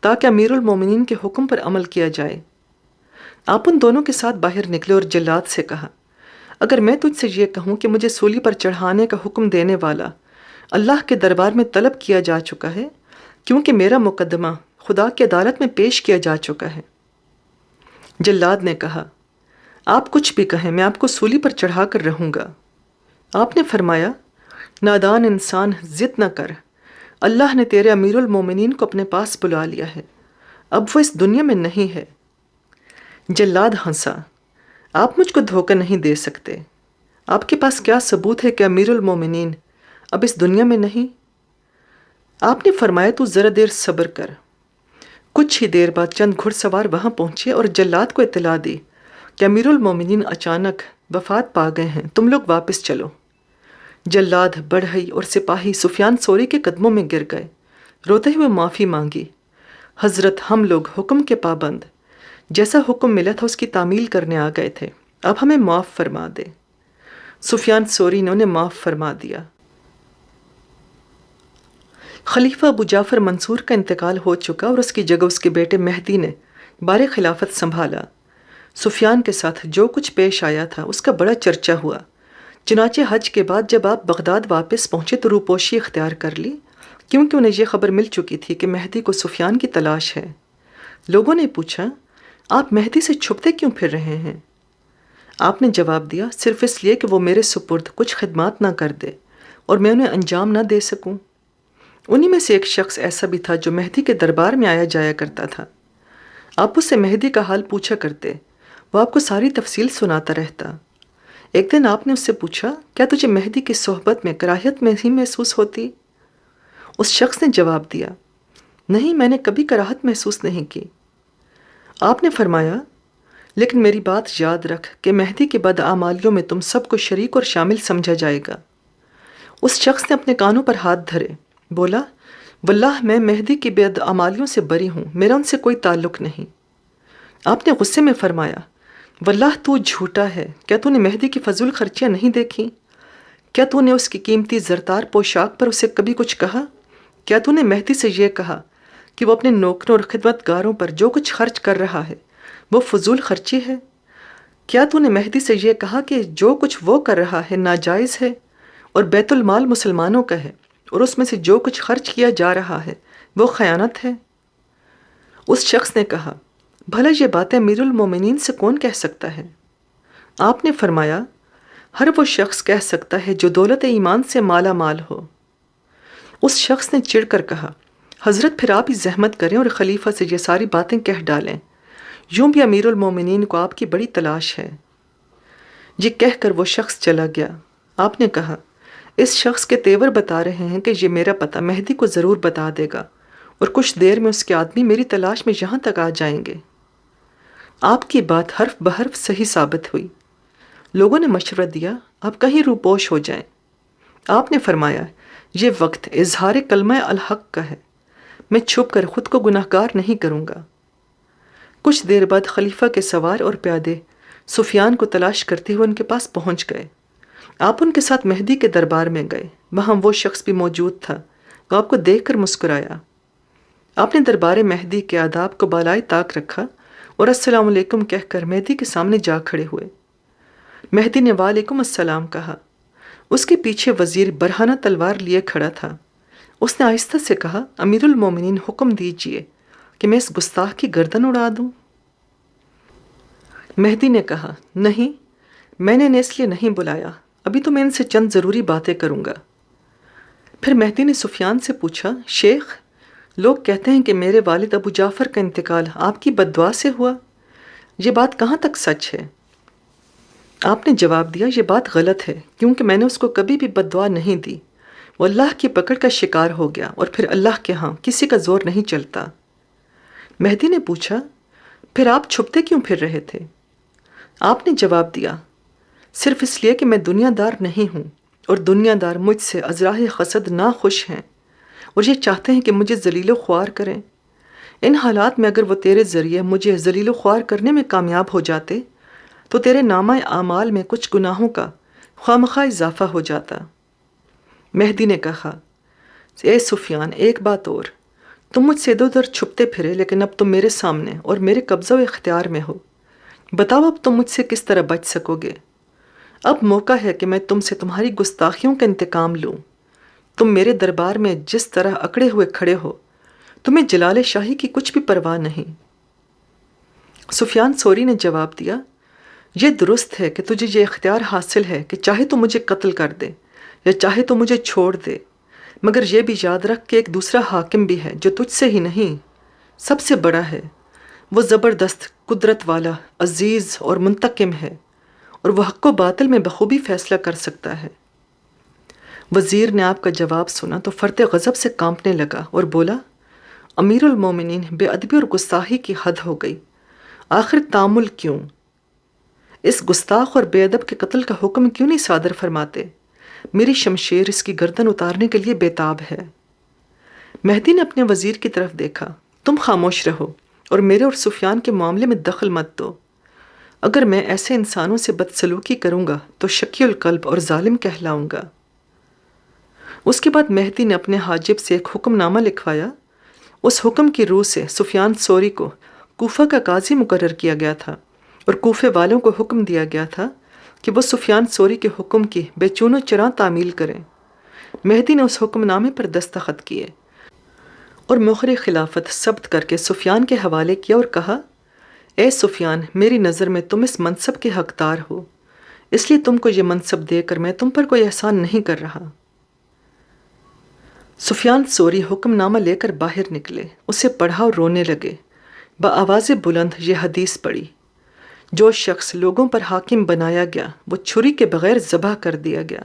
تاکہ امیر المومنین کے حکم پر عمل کیا جائے۔ آپ ان دونوں کے ساتھ باہر نکلے اور جلاد سے کہا، اگر میں تجھ سے یہ کہوں کہ مجھے سولی پر چڑھانے کا حکم دینے والا اللہ کے دربار میں طلب کیا جا چکا ہے، کیونکہ میرا مقدمہ خدا کی عدالت میں پیش کیا جا چکا ہے۔ جلاد نے کہا، آپ کچھ بھی کہیں، میں آپ کو سولی پر چڑھا کر رہوں گا۔ آپ نے فرمایا، نادان انسان ضد نہ کر، اللہ نے تیرے امیر المومنین کو اپنے پاس بلا لیا ہے، اب وہ اس دنیا میں نہیں ہے۔ جلاد ہنسا، آپ مجھ کو دھوکہ نہیں دے سکتے، آپ کے پاس کیا ثبوت ہے کہ امیر المومنین اب اس دنیا میں نہیں؟ آپ نے فرمایا، تو ذرا دیر صبر کر۔ کچھ ہی دیر بعد چند گھڑ سوار وہاں پہنچے اور جلاد کو اطلاع دی کہ امیر المومنین اچانک وفات پا گئے ہیں، تم لوگ واپس چلو۔ جلاد، بڑھئی اور سپاہی سفیان ثوری کے قدموں میں گر گئے، روتے ہوئے معافی مانگی، حضرت ہم لوگ حکم کے پابند، جیسا حکم ملا تھا اس کی تعمیل کرنے آ گئے تھے، اب ہمیں معاف فرما دے۔ سفیان ثوری نے انہیں معاف فرما دیا۔ خلیفہ ابو جعفر منصور کا انتقال ہو چکا اور اس کی جگہ اس کے بیٹے مہدی نے بار خلافت سنبھالا۔ سفیان کے ساتھ جو کچھ پیش آیا تھا اس کا بڑا چرچا ہوا، چنانچہ حج کے بعد جب آپ بغداد واپس پہنچے تو روپوشی اختیار کر لی، کیونکہ انہیں یہ خبر مل چکی تھی کہ مہدی کو سفیان کی تلاش ہے۔ لوگوں نے پوچھا، آپ مہدی سے چھپتے کیوں پھر رہے ہیں؟ آپ نے جواب دیا، صرف اس لیے کہ وہ میرے سپرد کچھ خدمات نہ کر دے اور میں انہیں انجام نہ دے سکوں۔ انہی میں سے ایک شخص ایسا بھی تھا جو مہدی کے دربار میں آیا جایا کرتا تھا۔ آپ اس سے مہدی کا حال پوچھا کرتے، وہ آپ کو ساری تفصیل سناتا رہتا۔ ایک دن آپ نے اس سے پوچھا، کیا تجھے مہدی کی صحبت میں کراہیت میں ہی محسوس ہوتی؟ اس شخص نے جواب دیا، نہیں، میں نے کبھی کراہت محسوس نہیں کی۔ آپ نے فرمایا لیکن میری بات یاد رکھ کہ مہدی کے بدعمالیوں میں تم سب کو شریک اور شامل سمجھا جائے گا۔ اس شخص نے اپنے کانوں پر ہاتھ دھرے، بولا واللہ میں مہدی کی بدعمالیوں سے بری ہوں، میرا ان سے کوئی تعلق نہیں۔ آپ نے غصے میں فرمایا واللہ تو جھوٹا ہے، کیا تو نے مہدی کی فضول خرچیاں نہیں دیکھی؟ کیا تو نے اس کی قیمتی زرتار پوشاک پر اسے کبھی کچھ کہا؟ کیا تو نے مہدی سے یہ کہا کہ وہ اپنے نوکروں اور خدمت گاروں پر جو کچھ خرچ کر رہا ہے وہ فضول خرچی ہے؟ کیا تو نے مہدی سے یہ کہا کہ جو کچھ وہ کر رہا ہے ناجائز ہے اور بیت المال مسلمانوں کا ہے اور اس میں سے جو کچھ خرچ کیا جا رہا ہے وہ خیانت ہے؟ اس شخص نے کہا بھلا یہ باتیں امیر المومنین سے کون کہہ سکتا ہے؟ آپ نے فرمایا ہر وہ شخص کہہ سکتا ہے جو دولت ایمان سے مالا مال ہو۔ اس شخص نے چڑ کر کہا حضرت پھر آپ ہی زحمت کریں اور خلیفہ سے یہ ساری باتیں کہہ ڈالیں، یوں بھی امیر المومنین کو آپ کی بڑی تلاش ہے۔ یہ کہہ کر وہ شخص چلا گیا۔ آپ نے کہا اس شخص کے تیور بتا رہے ہیں کہ یہ میرا پتہ مہدی کو ضرور بتا دے گا اور کچھ دیر میں اس کے آدمی میری تلاش میں یہاں تک آ جائیں گے۔ آپ کی بات حرف بحرف صحیح ثابت ہوئی۔ لوگوں نے مشورہ دیا آپ کہیں روپوش ہو جائیں۔ آپ نے فرمایا یہ وقت اظہار کلمہ الحق کا ہے، میں چھپ کر خود کو گناہگار نہیں کروں گا۔ کچھ دیر بعد خلیفہ کے سوار اور پیادے سفیان کو تلاش کرتے ہوئے ان کے پاس پہنچ گئے۔ آپ ان کے ساتھ مہدی کے دربار میں گئے، وہاں وہ شخص بھی موجود تھا، وہ آپ کو دیکھ کر مسکرایا۔ آپ نے دربار مہدی کے آداب کو بالائے طاق رکھا اور السلام علیکم کہہ کر مہدی کے سامنے جا کھڑے ہوئے۔ مہدی نے وعلیکم السلام کہا۔ اس کے پیچھے وزیر برہنہ تلوار لیے کھڑا تھا۔ اس نے آہستہ سے کہا امیر المومنین حکم دیجئے کہ میں اس گستاخ کی گردن اڑا دوں۔ مہدی نے کہا نہیں، میں نے انہیں اس لیے نہیں بلایا، ابھی تو میں ان سے چند ضروری باتیں کروں گا۔ پھر مہدی نے سفیان سے پوچھا شیخ، لوگ کہتے ہیں کہ میرے والد ابو جعفر کا انتقال آپ کی بددعا سے ہوا، یہ بات کہاں تک سچ ہے؟ آپ نے جواب دیا یہ بات غلط ہے، کیونکہ میں نے اس کو کبھی بھی بددعا نہیں دی، وہ اللہ کی پکڑ کا شکار ہو گیا اور پھر اللہ کے ہاں کسی کا زور نہیں چلتا۔ مہدی نے پوچھا پھر آپ چھپتے کیوں پھر رہے تھے؟ آپ نے جواب دیا صرف اس لیے کہ میں دنیا دار نہیں ہوں اور دنیا دار مجھ سے ازراہ حسد ناخوش ہیں اور یہ چاہتے ہیں کہ مجھے ذلیل و خوار کریں۔ ان حالات میں اگر وہ تیرے ذریعے مجھے ذلیل و خوار کرنے میں کامیاب ہو جاتے تو تیرے نامہ اعمال میں کچھ گناہوں کا خوامخواہ اضافہ ہو جاتا۔ مہدی نے کہا اے سفیان ایک بات اور، تم مجھ سے ادھر ادھر چھپتے پھرے لیکن اب تم میرے سامنے اور میرے قبضہ و اختیار میں ہو، بتاؤ اب تم مجھ سے کس طرح بچ سکو گے؟ اب موقع ہے کہ میں تم سے تمہاری گستاخیوں کا انتقام لوں۔ تم میرے دربار میں جس طرح اکڑے ہوئے کھڑے ہو، تمہیں جلال شاہی کی کچھ بھی پرواہ نہیں۔ سفیان ثوری نے جواب دیا یہ درست ہے کہ تجھے یہ اختیار حاصل ہے کہ چاہے تو مجھے قتل کر دے یا چاہے تو مجھے چھوڑ دے، مگر یہ بھی یاد رکھ کہ ایک دوسرا حاکم بھی ہے جو تجھ سے ہی نہیں سب سے بڑا ہے، وہ زبردست قدرت والا عزیز اور منتقم ہے اور وہ حق و باطل میں بخوبی فیصلہ کر سکتا ہے۔ وزیر نے آپ کا جواب سنا تو فرط غضب سے کانپنے لگا اور بولا امیر المومنین بے ادبی اور گستاخی کی حد ہو گئی، آخر تعامل کیوں؟ اس گستاخ اور بے ادب کے قتل کا حکم کیوں نہیں صادر فرماتے؟ میری شمشیر اس کی گردن اتارنے کے لیے بےتاب ہے۔ مہدی نے اپنے وزیر کی طرف دیکھا تم خاموش رہو اور میرے اور سفیان کے معاملے میں دخل مت دو، اگر میں ایسے انسانوں سے بدسلوکی کروں گا تو شقی القلب اور ظالم کہلاؤں گا۔ اس کے بعد مہدی نے اپنے حاجب سے ایک حکم نامہ لکھوایا۔ اس حکم کی روح سے سفیان ثوری کو کوفہ کا قاضی مقرر کیا گیا تھا اور کوفے والوں کو حکم دیا گیا تھا کہ وہ سفیان ثوری کے حکم کی بے چون و چراں تعمیل کریں۔ مہدی نے اس حکم نامے پر دستخط کیے اور مہر خلافت ثبت کر کے سفیان کے حوالے کیا اور کہا اے سفیان، میری نظر میں تم اس منصب کے حقدار ہو، اس لیے تم کو یہ منصب دے کر میں تم پر کوئی احسان نہیں کر رہا۔ سفیان ثوری حکم نامہ لے کر باہر نکلے، اسے پڑھا اور رونے لگے۔ بآواز بلند یہ حدیث پڑھی جو شخص لوگوں پر حاکم بنایا گیا وہ چھری کے بغیر ذبح کر دیا گیا۔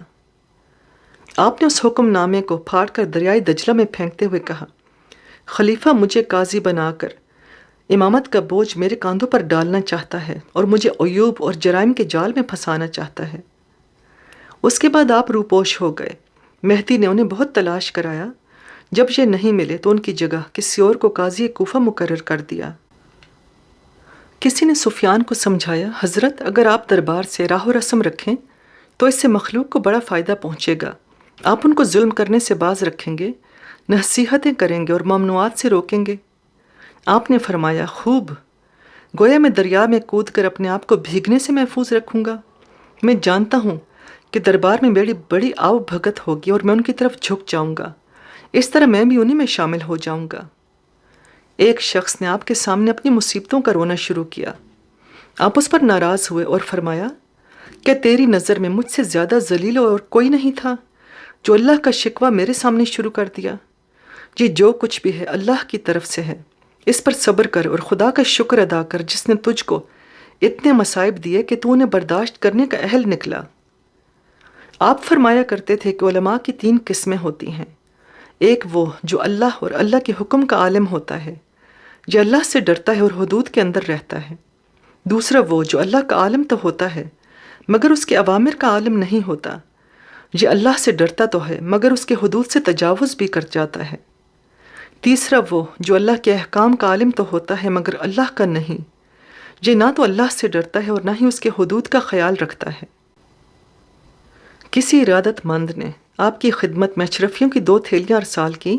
آپ نے اس حکم نامے کو پھاڑ کر دریائے دجلہ میں پھینکتے ہوئے کہا خلیفہ مجھے قاضی بنا کر امامت کا بوجھ میرے کاندھوں پر ڈالنا چاہتا ہے اور مجھے عیوب اور جرائم کے جال میں پھنسانا چاہتا ہے۔ اس کے بعد آپ روپوش ہو گئے۔ مہدی نے انہیں بہت تلاش کرایا۔ جب یہ نہیں ملے تو ان کی جگہ کسی اور کو قاضی کوفہ مقرر کر دیا۔ کسی نے سفیان کو سمجھایا، حضرت اگر آپ دربار سے راہ و رسم رکھیں تو اس سے مخلوق کو بڑا فائدہ پہنچے گا۔ آپ ان کو ظلم کرنے سے باز رکھیں گے، نصیحتیں کریں گے اور ممنوعات سے روکیں گے۔ آپ نے فرمایا، خوب، گویا میں دریا میں کود کر اپنے آپ کو بھیگنے سے محفوظ رکھوں گا۔ میں جانتا ہوں کہ دربار میں میری بڑی آؤ بھگت ہوگی اور میں ان کی طرف جھک جاؤں گا، اس طرح میں بھی انہی میں شامل ہو جاؤں گا۔ ایک شخص نے آپ کے سامنے اپنی مصیبتوں کا رونا شروع کیا۔ آپ اس پر ناراض ہوئے اور فرمایا، کیا تیری نظر میں مجھ سے زیادہ ذلیل اور کوئی نہیں تھا جو اللہ کا شکوہ میرے سامنے شروع کر دیا؟ یہ جو کچھ بھی ہے اللہ کی طرف سے ہے، اس پر صبر کر اور خدا کا شکر ادا کر جس نے تجھ کو اتنے مصائب دیے کہ تو انہیں برداشت کرنے کا اہل نکلا۔ آپ فرمایا کرتے تھے کہ علماء کی 3 قسمیں ہوتی ہیں۔ ایک وہ جو اللہ اور اللہ کے حکم کا عالم ہوتا ہے، جو اللہ سے ڈرتا ہے اور حدود کے اندر رہتا ہے۔ دوسرا وہ جو اللہ کا عالم تو ہوتا ہے مگر اس کے اوامر کا عالم نہیں ہوتا، یہ اللہ سے ڈرتا تو ہے مگر اس کے حدود سے تجاوز بھی کر جاتا ہے۔ تیسرا وہ جو اللہ کے احکام کا عالم تو ہوتا ہے مگر اللہ کا نہیں، یہ نہ تو اللہ سے ڈرتا ہے اور نہ ہی اس کے حدود کا خیال رکھتا ہے۔ کسی ارادت مند نے آپ کی خدمت میں اشرفیوں کی 2 تھیلیاں ارسال کی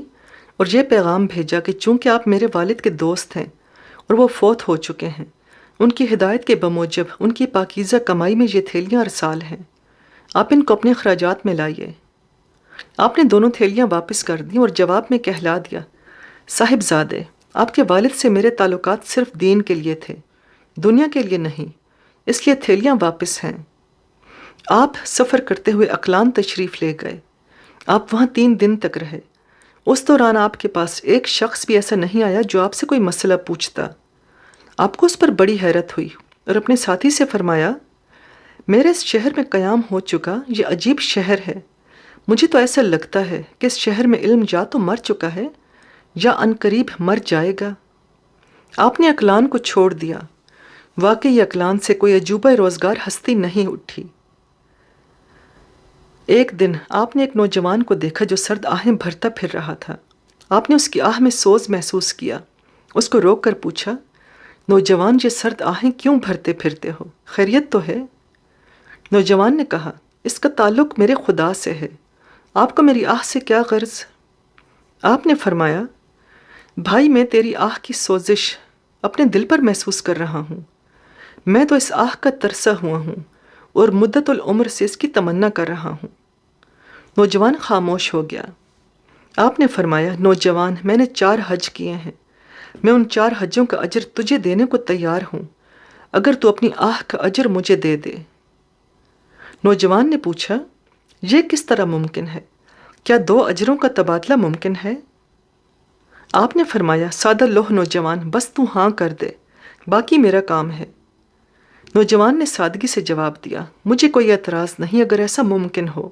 اور یہ پیغام بھیجا کہ چونکہ آپ میرے والد کے دوست ہیں اور وہ فوت ہو چکے ہیں، ان کی ہدایت کے بموجب ان کی پاکیزہ کمائی میں یہ تھیلیاں ارسال ہیں، آپ ان کو اپنے اخراجات میں لائیے۔ آپ نے دونوں تھیلیاں واپس کر دیں اور جواب میں کہلا دیا، صاحبزادے، آپ کے والد سے میرے تعلقات صرف دین کے لیے تھے، دنیا کے لیے نہیں، اس لیے تھیلیاں واپس ہیں۔ آپ سفر کرتے ہوئے اقلان تشریف لے گئے۔ آپ وہاں 3 دن تک رہے۔ اس دوران آپ کے پاس ایک شخص بھی ایسا نہیں آیا جو آپ سے کوئی مسئلہ پوچھتا۔ آپ کو اس پر بڑی حیرت ہوئی اور اپنے ساتھی سے فرمایا، میرے اس شہر میں قیام ہو چکا یہ عجیب شہر ہے۔ مجھے تو ایسا لگتا ہے کہ اس شہر میں علم یا تو مر چکا ہے یا عنقریب مر جائے گا۔ آپ نے اقلان کو چھوڑ دیا۔ واقعی اقلان سے کوئی عجوبہ روزگار ہستی نہیں اٹھی۔ ایک دن آپ نے ایک نوجوان کو دیکھا جو سرد آہیں بھرتا پھر رہا تھا۔ آپ نے اس کی آہ میں سوز محسوس کیا۔ اس کو روک کر پوچھا، نوجوان، یہ سرد آہیں کیوں بھرتے پھرتے ہو؟ خیریت تو ہے؟ نوجوان نے کہا، اس کا تعلق میرے خدا سے ہے، آپ کو میری آہ سے کیا غرض؟ آپ نے فرمایا، بھائی، میں تیری آہ کی سوزش اپنے دل پر محسوس کر رہا ہوں۔ میں تو اس آہ کا ترسا ہوا ہوں اور مدت العمر سے اس کی تمنا کر رہا ہوں۔ نوجوان خاموش ہو گیا۔ آپ نے فرمایا، نوجوان، میں نے 4 حج کیے ہیں، میں ان 4 حجوں کا اجر تجھے دینے کو تیار ہوں اگر تو اپنی آہ کا اجر مجھے دے دے۔ نوجوان نے پوچھا، یہ کس طرح ممکن ہے؟ کیا 2 اجروں کا تبادلہ ممکن ہے؟ آپ نے فرمایا، سادہ لوح نوجوان، بس تو ہاں کر دے، باقی میرا کام ہے۔ نوجوان نے سادگی سے جواب دیا، مجھے کوئی اعتراض نہیں اگر ایسا ممکن ہو۔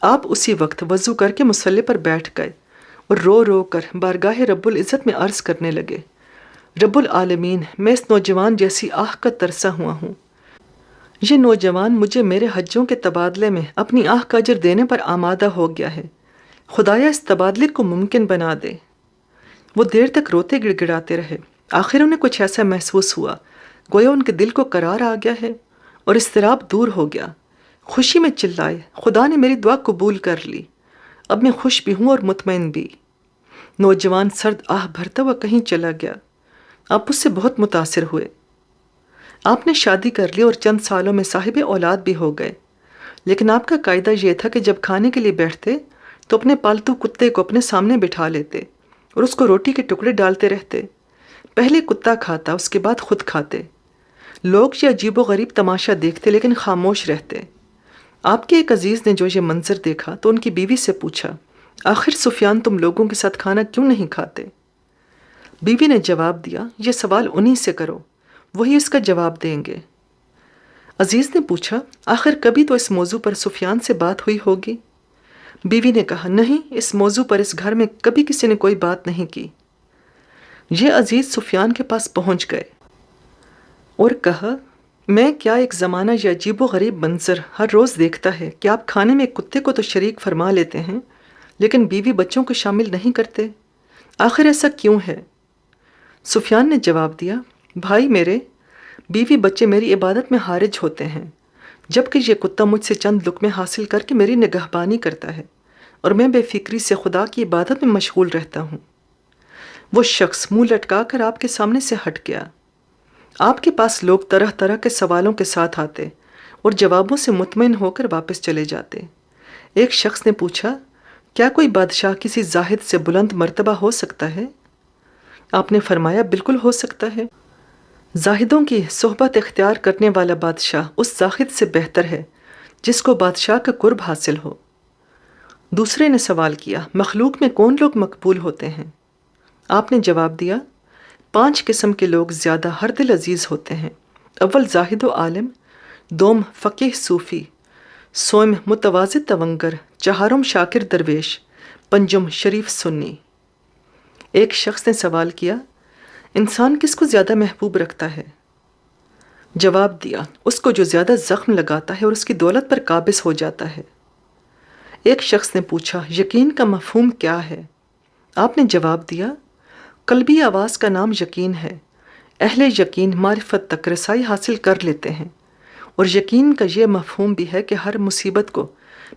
آپ اسی وقت وضو کر کے مصلی پر بیٹھ گئے اور رو رو کر بارگاہ رب العزت میں عرض کرنے لگے، رب العالمین، میں اس نوجوان جیسی آہ کا ترسا ہوا ہوں۔ یہ نوجوان مجھے میرے حجوں کے تبادلے میں اپنی آہ کا اجر دینے پر آمادہ ہو گیا ہے، خدایا اس تبادلے کو ممکن بنا دے۔ وہ دیر تک روتے گڑ گڑاتے رہے۔ آخر انہیں کچھ ایسا محسوس ہوا گویا ان کے دل کو قرار آ گیا ہے اور اضطراب دور ہو گیا۔ خوشی میں چلائے، خدا نے میری دعا قبول کر لی، اب میں خوش بھی ہوں اور مطمئن بھی۔ نوجوان سرد آہ بھرتا ہوا کہیں چلا گیا۔ آپ اس سے بہت متاثر ہوئے۔ آپ نے شادی کر لی اور چند سالوں میں صاحب اولاد بھی ہو گئے، لیکن آپ کا قاعدہ یہ تھا کہ جب کھانے کے لیے بیٹھتے تو اپنے پالتو کتے کو اپنے سامنے بٹھا لیتے اور اس کو روٹی کے ٹکڑے ڈالتے رہتے۔ پہلے کتا کھاتا، اس کے بعد خود کھاتے۔ لوگ یہ عجیب و غریب تماشا دیکھتے لیکن خاموش رہتے۔ آپ کے ایک عزیز نے جو یہ منظر دیکھا تو ان کی بیوی سے پوچھا، آخر سفیان تم لوگوں کے ساتھ کھانا کیوں نہیں کھاتے؟ بیوی نے جواب دیا، یہ سوال انہی سے کرو، وہی اس کا جواب دیں گے۔ عزیز نے پوچھا، آخر کبھی تو اس موضوع پر سفیان سے بات ہوئی ہوگی؟ بیوی نے کہا، نہیں، اس موضوع پر اس گھر میں کبھی کسی نے کوئی بات نہیں کی۔ یہ عزیز سفیان کے پاس پہنچ گئے اور کہا، میں کیا ایک زمانہ یہ عجیب و غریب منظر ہر روز دیکھتا ہے کہ آپ کھانے میں ایک کتے کو تو شریک فرما لیتے ہیں لیکن بیوی بچوں کو شامل نہیں کرتے، آخر ایسا کیوں ہے؟ سفیان نے جواب دیا، بھائی میرے، بیوی بچے میری عبادت میں حارج ہوتے ہیں، جبکہ یہ کتا مجھ سے چند لقمے حاصل کر کے میری نگہبانی کرتا ہے اور میں بے فکری سے خدا کی عبادت میں مشغول رہتا ہوں۔ وہ شخص منہ لٹکا کر آپ کے سامنے سے ہٹ گیا۔ آپ کے پاس لوگ طرح طرح کے سوالوں کے ساتھ آتے اور جوابوں سے مطمئن ہو کر واپس چلے جاتے۔ ایک شخص نے پوچھا، کیا کوئی بادشاہ کسی زاہد سے بلند مرتبہ ہو سکتا ہے؟ آپ نے فرمایا، بالکل ہو سکتا ہے۔ زاہدوں کی صحبت اختیار کرنے والا بادشاہ اس زاہد سے بہتر ہے جس کو بادشاہ کا قرب حاصل ہو۔ دوسرے نے سوال کیا، مخلوق میں کون لوگ مقبول ہوتے ہیں؟ آپ نے جواب دیا، 5 قسم کے لوگ زیادہ ہر دل عزیز ہوتے ہیں۔ اول زاہد و عالم، دوم فقیہ صوفی، سوم متواضع تونگر، چہارم شاکر درویش، پنجم شریف سنی۔ ایک شخص نے سوال کیا، انسان کس کو زیادہ محبوب رکھتا ہے؟ جواب دیا، اس کو جو زیادہ زخم لگاتا ہے اور اس کی دولت پر قابض ہو جاتا ہے۔ ایک شخص نے پوچھا، یقین کا مفہوم کیا ہے؟ آپ نے جواب دیا، قلبی آواز کا نام یقین ہے۔ اہل یقین معرفت تک رسائی حاصل کر لیتے ہیں، اور یقین کا یہ مفہوم بھی ہے کہ ہر مصیبت کو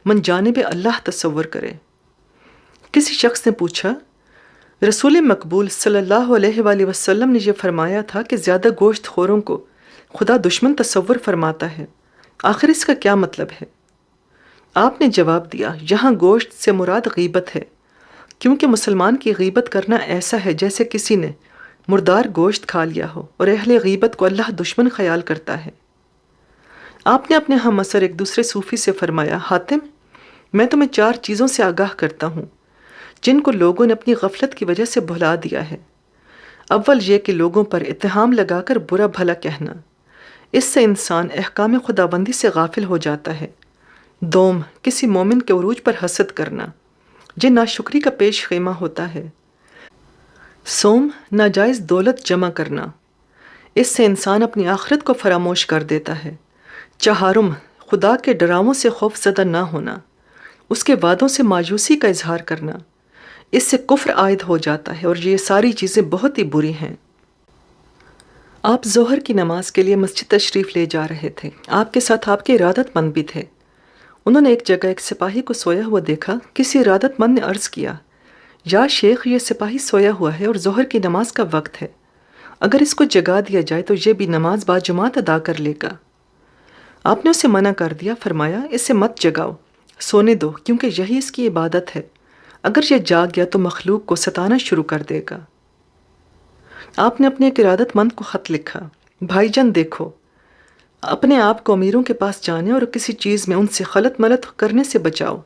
من جانب اللہ تصور کرے۔ کسی شخص نے پوچھا، رسول مقبول صلی اللہ علیہ وآلہ وسلم نے یہ فرمایا تھا کہ زیادہ گوشت خوروں کو خدا دشمن تصور فرماتا ہے، آخر اس کا کیا مطلب ہے؟ آپ نے جواب دیا، یہاں گوشت سے مراد غیبت ہے، کیونکہ مسلمان کی غیبت کرنا ایسا ہے جیسے کسی نے مردار گوشت کھا لیا ہو، اور اہل غیبت کو اللہ دشمن خیال کرتا ہے۔ آپ نے اپنے ہم عصر ایک دوسرے صوفی سے فرمایا، حاتم، میں تمہیں 4 چیزوں سے آگاہ کرتا ہوں جن کو لوگوں نے اپنی غفلت کی وجہ سے بھلا دیا ہے۔ اول یہ کہ لوگوں پر اتہام لگا کر برا بھلا کہنا، اس سے انسان احکام خداوندی سے غافل ہو جاتا ہے۔ دوم، کسی مومن کے عروج پر حسد کرنا، یہ ناشکری کا پیش خیمہ ہوتا ہے۔ سوم، ناجائز دولت جمع کرنا، اس سے انسان اپنی آخرت کو فراموش کر دیتا ہے۔ چہارم، خدا کے ڈراؤوں سے خوف زدہ نہ ہونا، اس کے وعدوں سے مایوسی کا اظہار کرنا، اس سے کفر عائد ہو جاتا ہے، اور یہ ساری چیزیں بہت ہی بری ہیں۔ آپ ظہر کی نماز کے لیے مسجد تشریف لے جا رہے تھے، آپ کے ساتھ آپ کے ارادت مند بھی تھے۔ انہوں نے ایک جگہ ایک سپاہی کو سویا ہوا دیکھا۔ کسی ارادت مند نے عرض کیا، یا شیخ، یہ سپاہی سویا ہوا ہے اور ظہر کی نماز کا وقت ہے، اگر اس کو جگا دیا جائے تو یہ بھی نماز باجماعت ادا کر لے گا۔ آپ نے اسے منع کر دیا، فرمایا، اسے مت جگاؤ، سونے دو، کیونکہ یہی اس کی عبادت ہے، اگر یہ جاگ گیا تو مخلوق کو ستانا شروع کر دے گا۔ آپ نے اپنے ایک ارادت مند کو خط لکھا، بھائی جان دیکھو، اپنے آپ کو امیروں کے پاس جانے اور کسی چیز میں ان سے خلط ملط کرنے سے بچاؤ۔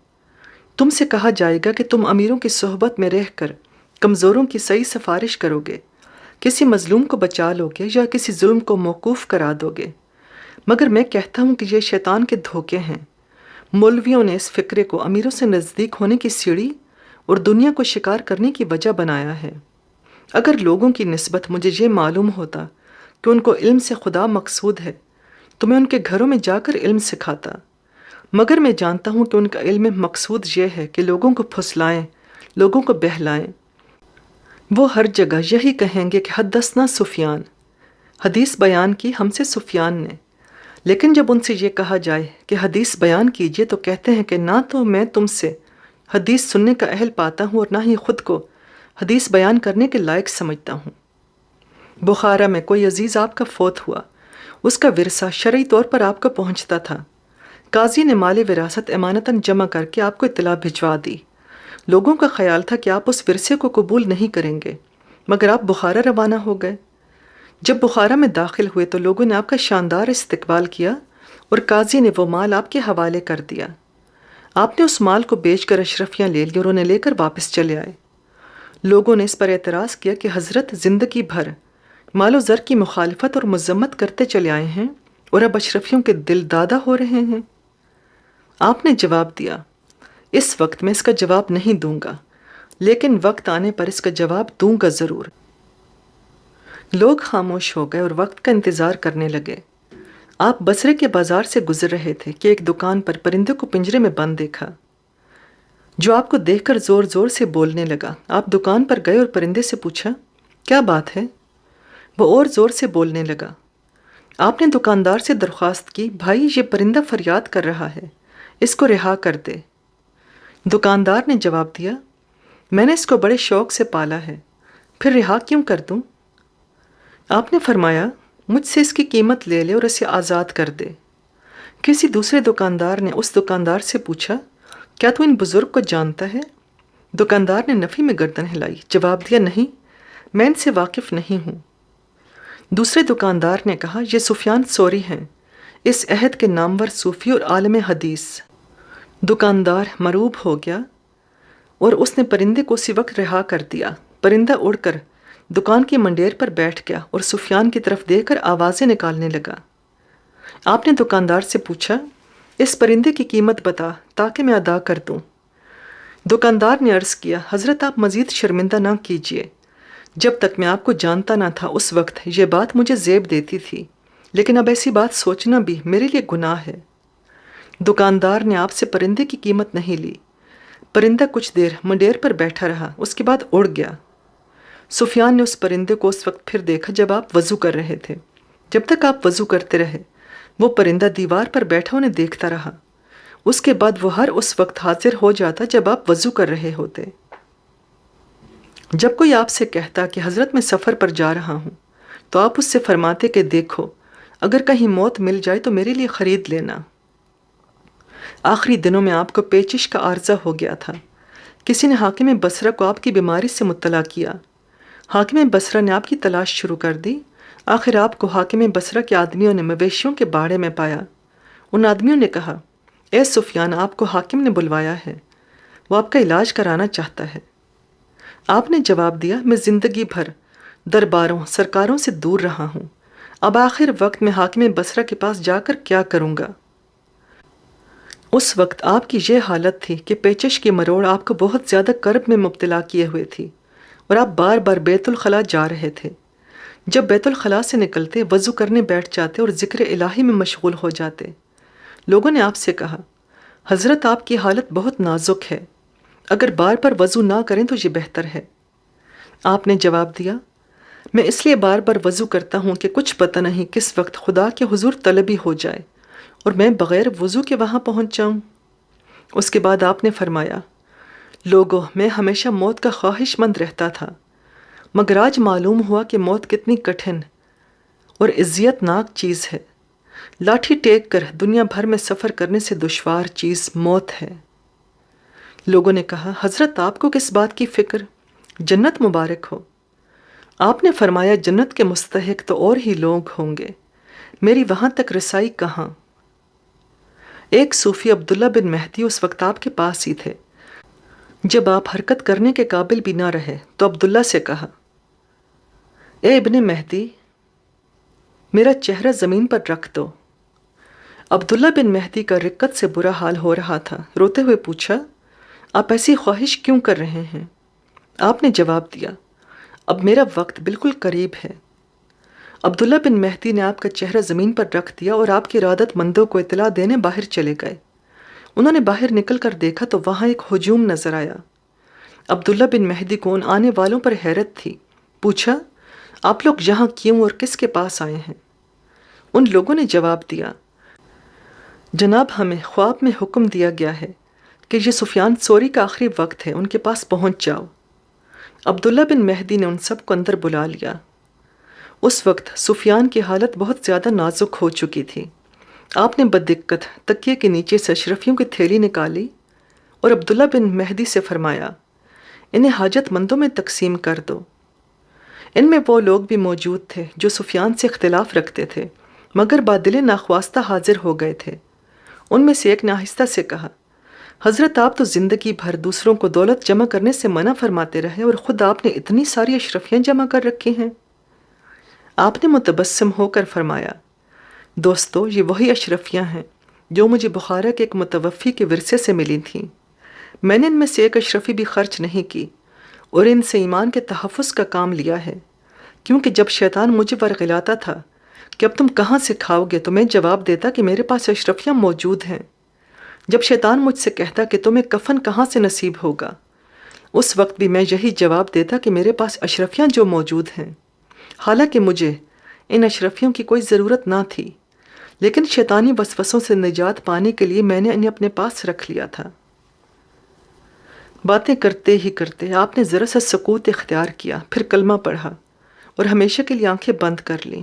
تم سے کہا جائے گا کہ تم امیروں کی صحبت میں رہ کر کمزوروں کی صحیح سفارش کرو گے، کسی مظلوم کو بچا لو گے یا کسی ظلم کو موقوف کرا دو گے، مگر میں کہتا ہوں کہ یہ شیطان کے دھوکے ہیں۔ مولویوں نے اس فکرے کو امیروں سے نزدیک ہونے کی سیڑھی اور دنیا کو شکار کرنے کی وجہ بنایا ہے۔ اگر لوگوں کی نسبت مجھے یہ معلوم ہوتا کہ ان کو علم سے خدا مقصود ہے تو میں ان کے گھروں میں جا کر علم سکھاتا، مگر میں جانتا ہوں کہ ان کا علم مقصود یہ ہے کہ لوگوں کو پھسلائیں، لوگوں کو بہلائیں۔ وہ ہر جگہ یہی کہیں گے کہ حدثنا سفیان، حدیث بیان کی ہم سے سفیان نے، لیکن جب ان سے یہ کہا جائے کہ حدیث بیان کیجئے تو کہتے ہیں کہ نہ تو میں تم سے حدیث سننے کا اہل پاتا ہوں اور نہ ہی خود کو حدیث بیان کرنے کے لائق سمجھتا ہوں۔ بخارا میں کوئی عزیز آپ کا فوت ہوا، اس کا ورثہ شرعی طور پر آپ کو پہنچتا تھا، قاضی نے مال وراثت امانتاً جمع کر کے آپ کو اطلاع بھجوا دی۔ لوگوں کا خیال تھا کہ آپ اس ورثے کو قبول نہیں کریں گے، مگر آپ بخارا روانہ ہو گئے۔ جب بخارا میں داخل ہوئے تو لوگوں نے آپ کا شاندار استقبال کیا اور قاضی نے وہ مال آپ کے حوالے کر دیا۔ آپ نے اس مال کو بیچ کر اشرفیاں لے لی اور انہیں لے کر واپس چلے آئے۔ لوگوں نے اس پر اعتراض کیا کہ حضرت زندگی بھر مال و زر کی مخالفت اور مذمت کرتے چلے آئے ہیں اور اب اشرفیوں کے دل دادا ہو رہے ہیں۔ آپ نے جواب دیا، اس وقت میں اس کا جواب نہیں دوں گا، لیکن وقت آنے پر اس کا جواب دوں گا ضرور۔ لوگ خاموش ہو گئے اور وقت کا انتظار کرنے لگے۔ آپ بصرے کے بازار سے گزر رہے تھے کہ ایک دکان پر پرندے کو پنجرے میں بند دیکھا، جو آپ کو دیکھ کر زور زور سے بولنے لگا۔ آپ دکان پر گئے اور پرندے سے پوچھا، کیا بات ہے؟ وہ اور زور سے بولنے لگا۔ آپ نے دکاندار سے درخواست کی، بھائی یہ پرندہ فریاد کر رہا ہے، اس کو رہا کر دے۔ دکاندار نے جواب دیا، میں نے اس کو بڑے شوق سے پالا ہے، پھر رہا کیوں کر دوں؟ آپ نے فرمایا، مجھ سے اس کی قیمت لے لے اور اسے آزاد کر دے۔ کسی دوسرے دکاندار نے اس دکاندار سے پوچھا، کیا تو ان بزرگ کو جانتا ہے؟ دکاندار نے نفی میں گردن ہلائی، جواب دیا، نہیں، میں ان سے واقف نہیں ہوں۔ دوسرے دکاندار نے کہا، یہ سفیان ثوری ہیں، اس عہد کے نامور صوفی اور عالم حدیث۔ دکاندار مروب ہو گیا اور اس نے پرندے کو اسی وقت رہا کر دیا۔ پرندہ اڑ کر دکان کی منڈیر پر بیٹھ گیا اور سفیان کی طرف دیکھ کر آوازیں نکالنے لگا۔ آپ نے دکاندار سے پوچھا، اس پرندے کی قیمت بتا تاکہ میں ادا کر دوں۔ دکاندار نے عرض کیا، حضرت آپ مزید شرمندہ نہ کیجیے، جب تک میں آپ کو جانتا نہ تھا اس وقت یہ بات مجھے زیب دیتی تھی، لیکن اب ایسی بات سوچنا بھی میرے لیے گناہ ہے۔ دکاندار نے آپ سے پرندے کی قیمت نہیں لی۔ پرندہ کچھ دیر منڈیر پر بیٹھا رہا، اس کے بعد اڑ گیا۔ سفیان نے اس پرندے کو اس وقت پھر دیکھا جب آپ وضو کر رہے تھے۔ جب تک آپ وضو کرتے رہے وہ پرندہ دیوار پر بیٹھا انہیں دیکھتا رہا۔ اس کے بعد وہ ہر اس وقت حاضر ہو جاتا جب آپ وضو کر رہے ہوتے۔ جب کوئی آپ سے کہتا کہ حضرت میں سفر پر جا رہا ہوں تو آپ اس سے فرماتے کہ دیکھو، اگر کہیں موت مل جائے تو میرے لیے خرید لینا۔ آخری دنوں میں آپ کو پیچش کا عارضہ ہو گیا تھا۔ کسی نے حاکم بصرہ کو آپ کی بیماری سے مطلع کیا۔ حاکم بصرہ نے آپ کی تلاش شروع کر دی۔ آخر آپ کو حاکم بصرہ کے آدمیوں نے مویشیوں کے باڑے میں پایا۔ ان آدمیوں نے کہا، اے سفیان، آپ کو حاکم نے بلوایا ہے، وہ آپ کا علاج کرانا چاہتا ہے۔ آپ نے جواب دیا، میں زندگی بھر درباروں سرکاروں سے دور رہا ہوں، اب آخر وقت میں حاکم بصرہ کے پاس جا کر کیا کروں گا؟ اس وقت آپ کی یہ حالت تھی کہ پیچش کی مروڑ آپ کو بہت زیادہ کرب میں مبتلا کیے ہوئے تھی اور آپ بار بار بیت الخلاء جا رہے تھے۔ جب بیت الخلاء سے نکلتے وضو کرنے بیٹھ جاتے اور ذکر الہی میں مشغول ہو جاتے۔ لوگوں نے آپ سے کہا، حضرت آپ کی حالت بہت نازک ہے، اگر بار بار وضو نہ کریں تو یہ بہتر ہے۔ آپ نے جواب دیا، میں اس لیے بار بار وضو کرتا ہوں کہ کچھ پتہ نہیں کس وقت خدا کے حضور طلبی ہو جائے اور میں بغیر وضو کے وہاں پہنچ جاؤں۔ اس کے بعد آپ نے فرمایا، لوگوں، میں ہمیشہ موت کا خواہش مند رہتا تھا، مگر آج معلوم ہوا کہ موت کتنی کٹھن اور اذیت ناک چیز ہے۔ لاٹھی ٹیک کر دنیا بھر میں سفر کرنے سے دشوار چیز موت ہے۔ لوگوں نے کہا، حضرت آپ کو کس بات کی فکر؟ جنت مبارک ہو۔ آپ نے فرمایا، جنت کے مستحق تو اور ہی لوگ ہوں گے، میری وہاں تک رسائی کہاں؟ ایک صوفی عبداللہ بن مہدی اس وقت آپ کے پاس ہی تھے۔ جب آپ حرکت کرنے کے قابل بھی نہ رہے تو عبداللہ سے کہا، اے ابن مہدی، میرا چہرہ زمین پر رکھ دو۔ عبداللہ بن مہدی کا رقت سے برا حال ہو رہا تھا۔ روتے ہوئے پوچھا، آپ ایسی خواہش کیوں کر رہے ہیں؟ آپ نے جواب دیا، اب میرا وقت بالکل قریب ہے۔ عبداللہ بن مہدی نے آپ کا چہرہ زمین پر رکھ دیا اور آپ کی ارادت مندوں کو اطلاع دینے باہر چلے گئے۔ انہوں نے باہر نکل کر دیکھا تو وہاں ایک ہجوم نظر آیا۔ عبداللہ بن مہدی کو ان آنے والوں پر حیرت تھی۔ پوچھا، آپ لوگ یہاں کیوں اور کس کے پاس آئے ہیں؟ ان لوگوں نے جواب دیا، جناب، ہمیں خواب میں حکم دیا گیا ہے کہ یہ سفیان ثوری کا آخری وقت ہے، ان کے پاس پہنچ جاؤ۔ عبداللہ بن مہدی نے ان سب کو اندر بلا لیا۔ اس وقت سفیان کی حالت بہت زیادہ نازک ہو چکی تھی۔ آپ نے بدقت تکیے کے نیچے سے اشرفیوں کی تھیلی نکالی اور عبداللہ بن مہدی سے فرمایا، انہیں حاجت مندوں میں تقسیم کر دو۔ ان میں وہ لوگ بھی موجود تھے جو سفیان سے اختلاف رکھتے تھے مگر بادل ناخواستہ حاضر ہو گئے تھے۔ ان میں سے ایک نے آہستہ سے کہا، حضرت آپ تو زندگی بھر دوسروں کو دولت جمع کرنے سے منع فرماتے رہے اور خود آپ نے اتنی ساری اشرفیاں جمع کر رکھی ہیں۔ آپ نے متبسم ہو کر فرمایا، دوستو، یہ وہی اشرفیاں ہیں جو مجھے بخارا کے ایک متوفی کے ورثے سے ملی تھیں۔ میں نے ان میں سے ایک اشرفی بھی خرچ نہیں کی اور ان سے ایمان کے تحفظ کا کام لیا ہے، کیونکہ جب شیطان مجھے ورغلاتا تھا کہ اب تم کہاں سے کھاؤ گے تو میں جواب دیتا کہ میرے پاس اشرفیاں موجود ہیں۔ جب شیطان مجھ سے کہتا کہ تمہیں کفن کہاں سے نصیب ہوگا، اس وقت بھی میں یہی جواب دیتا کہ میرے پاس اشرفیاں جو موجود ہیں، حالانکہ مجھے ان اشرفیوں کی کوئی ضرورت نہ تھی، لیکن شیطانی وسوسوں سے نجات پانے کے لیے میں نے انہیں اپنے پاس رکھ لیا تھا۔ باتیں کرتے ہی کرتے آپ نے ذرا سا سکوت اختیار کیا، پھر کلمہ پڑھا اور ہمیشہ کے لیے آنکھیں بند کر لیں۔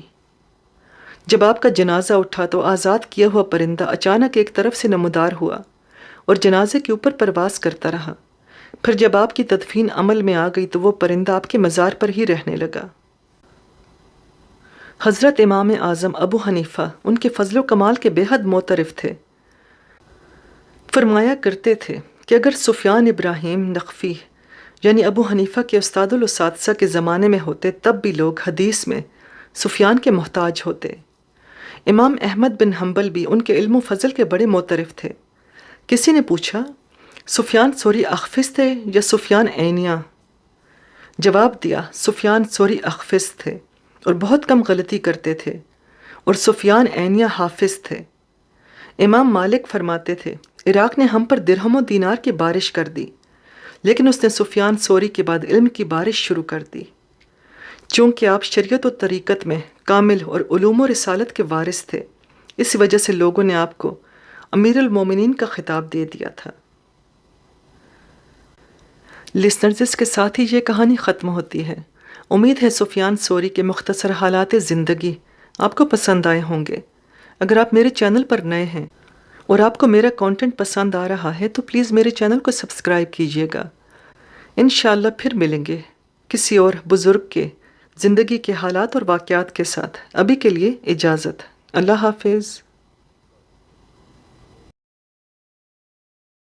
جب آپ کا جنازہ اٹھا تو آزاد کیا ہوا پرندہ اچانک ایک طرف سے نمودار ہوا اور جنازے کے اوپر پرواز کرتا رہا۔ پھر جب آپ کی تدفین عمل میں آ گئی تو وہ پرندہ آپ کے مزار پر ہی رہنے لگا۔ حضرت امام اعظم ابو حنیفہ ان کے فضل و کمال کے بے حد معترف تھے۔ فرمایا کرتے تھے کہ اگر سفیان ابراہیم نخفی یعنی ابو حنیفہ کے استاد الاساتذہ کے زمانے میں ہوتے تب بھی لوگ حدیث میں سفیان کے محتاج ہوتے۔ امام احمد بن حنبل بھی ان کے علم و فضل کے بڑے معترف تھے۔ کسی نے پوچھا سفیان ثوری اخفص تھے یا سفیان عینیہ؟ جواب دیا سفیان ثوری اخفص تھے اور بہت کم غلطی کرتے تھے، اور سفیان عینیہ حافظ تھے۔ امام مالک فرماتے تھے عراق نے ہم پر درہم و دینار کی بارش کر دی، لیکن اس نے سفیان ثوری کے بعد علم کی بارش شروع کر دی۔ چونکہ آپ شریعت و طریقت میں کامل اور علوم و رسالت کے وارث تھے، اس وجہ سے لوگوں نے آپ کو امیر المومنین کا خطاب دے دیا تھا۔ لسنرز، اس کے ساتھ ہی یہ کہانی ختم ہوتی ہے۔ امید ہے سفیان ثوری کے مختصر حالات زندگی آپ کو پسند آئے ہوں گے۔ اگر آپ میرے چینل پر نئے ہیں اور آپ کو میرا کانٹینٹ پسند آ رہا ہے تو پلیز میرے چینل کو سبسکرائب کیجیے گا۔ انشاءاللہ پھر ملیں گے کسی اور بزرگ کے زندگی کے حالات اور واقعات کے ساتھ۔ ابھی کے لیے اجازت۔ اللہ حافظ۔